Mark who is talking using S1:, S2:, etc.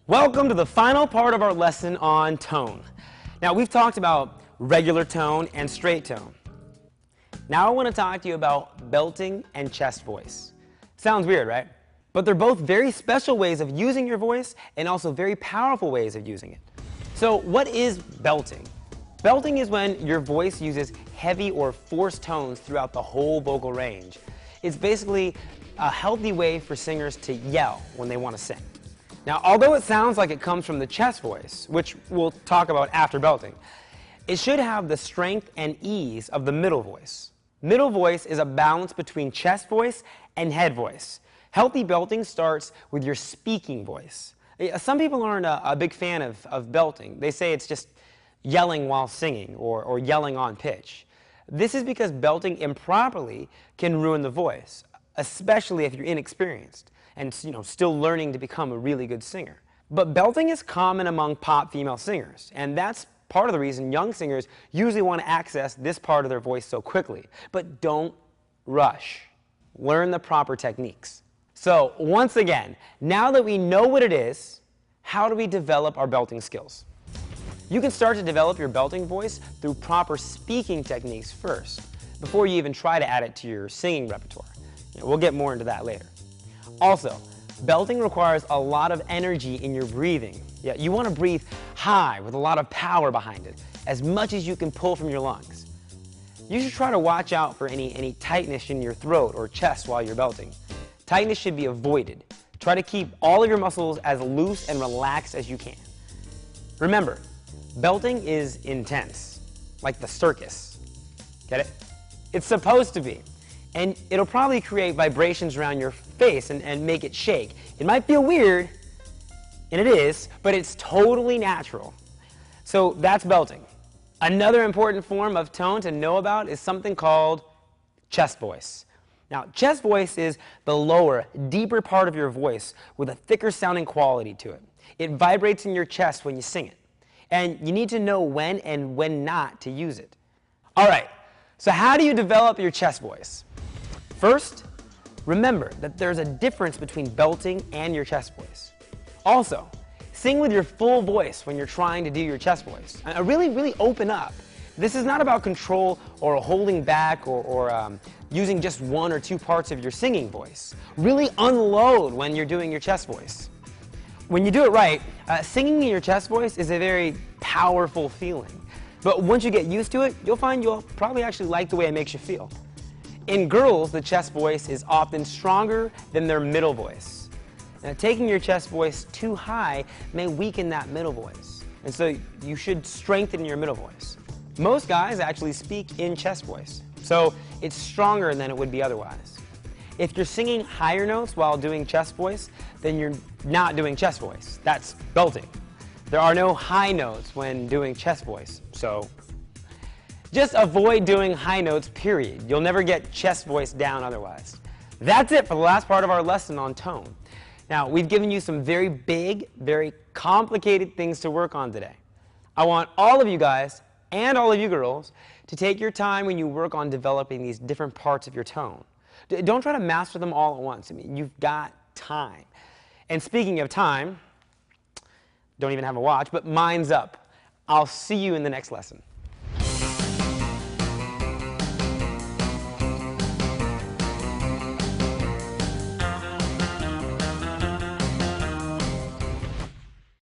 S1: Welcome to the final part of our lesson on tone. Now, we've talked about regular tone and straight tone. Now I want to talk to you about belting and chest voice. Sounds weird, right? But they're both very special ways of using your voice and also very powerful ways of using it. So what is belting? Belting is when your voice uses heavy or forced tones throughout the whole vocal range. It's basically a healthy way for singers to yell when they want to sing. Now, although it sounds like it comes from the chest voice, which we'll talk about after belting, it should have the strength and ease of the middle voice. Middle voice is a balance between chest voice and head voice. Healthy belting starts with your speaking voice. Some people aren't a big fan of belting. They say it's just yelling while singing or yelling on pitch. This is because belting improperly can ruin the voice, especially if you're inexperienced and still learning to become a really good singer. But belting is common among pop female singers, and that's part of the reason young singers usually want to access this part of their voice so quickly. But don't rush. Learn the proper techniques. So once again, now that we know what it is, how do we develop our belting skills? You can start to develop your belting voice through proper speaking techniques first, before you even try to add it to your singing repertoire. We'll get more into that later. Also, belting requires a lot of energy in your breathing. You want to breathe high with a lot of power behind it, as much as you can pull from your lungs. You should try to watch out for any tightness in your throat or chest while you're belting. Tightness should be avoided. Try to keep all of your muscles as loose and relaxed as you can. Remember, belting is intense, like the circus. Get it? It's supposed to be. And it'll probably create vibrations around your face and make it shake. It might feel weird, and it is, but it's totally natural. So that's belting. Another important form of tone to know about is something called chest voice. Now, chest voice is the lower, deeper part of your voice with a thicker sounding quality to it. It vibrates in your chest when you sing it. And you need to know when and when not to use it. All right, so how do you develop your chest voice? First, remember that there's a difference between belting and your chest voice. Also, sing with your full voice when you're trying to do your chest voice. Really open up. This is not about control or holding back or using just one or two parts of your singing voice. Really unload when you're doing your chest voice. When you do it right, singing in your chest voice is a very powerful feeling. But once you get used to it, you'll find you'll probably actually like the way it makes you feel. In girls, the chest voice is often stronger than their middle voice. Now, taking your chest voice too high may weaken that middle voice, and so you should strengthen your middle voice. Most guys actually speak in chest voice, so it's stronger than it would be otherwise. If you're singing higher notes while doing chest voice, then you're not doing chest voice. That's belting. There are no high notes when doing chest voice, so just avoid doing high notes, period. You'll never get chest voice down otherwise. That's it for the last part of our lesson on tone. Now, we've given you some very big, very complicated things to work on today. I want all of you guys and all of you girls to take your time when you work on developing these different parts of your tone. Don't try to master them all at once. I mean, you've got time. And speaking of time, don't even have a watch, but mine's up. I'll see you in the next lesson.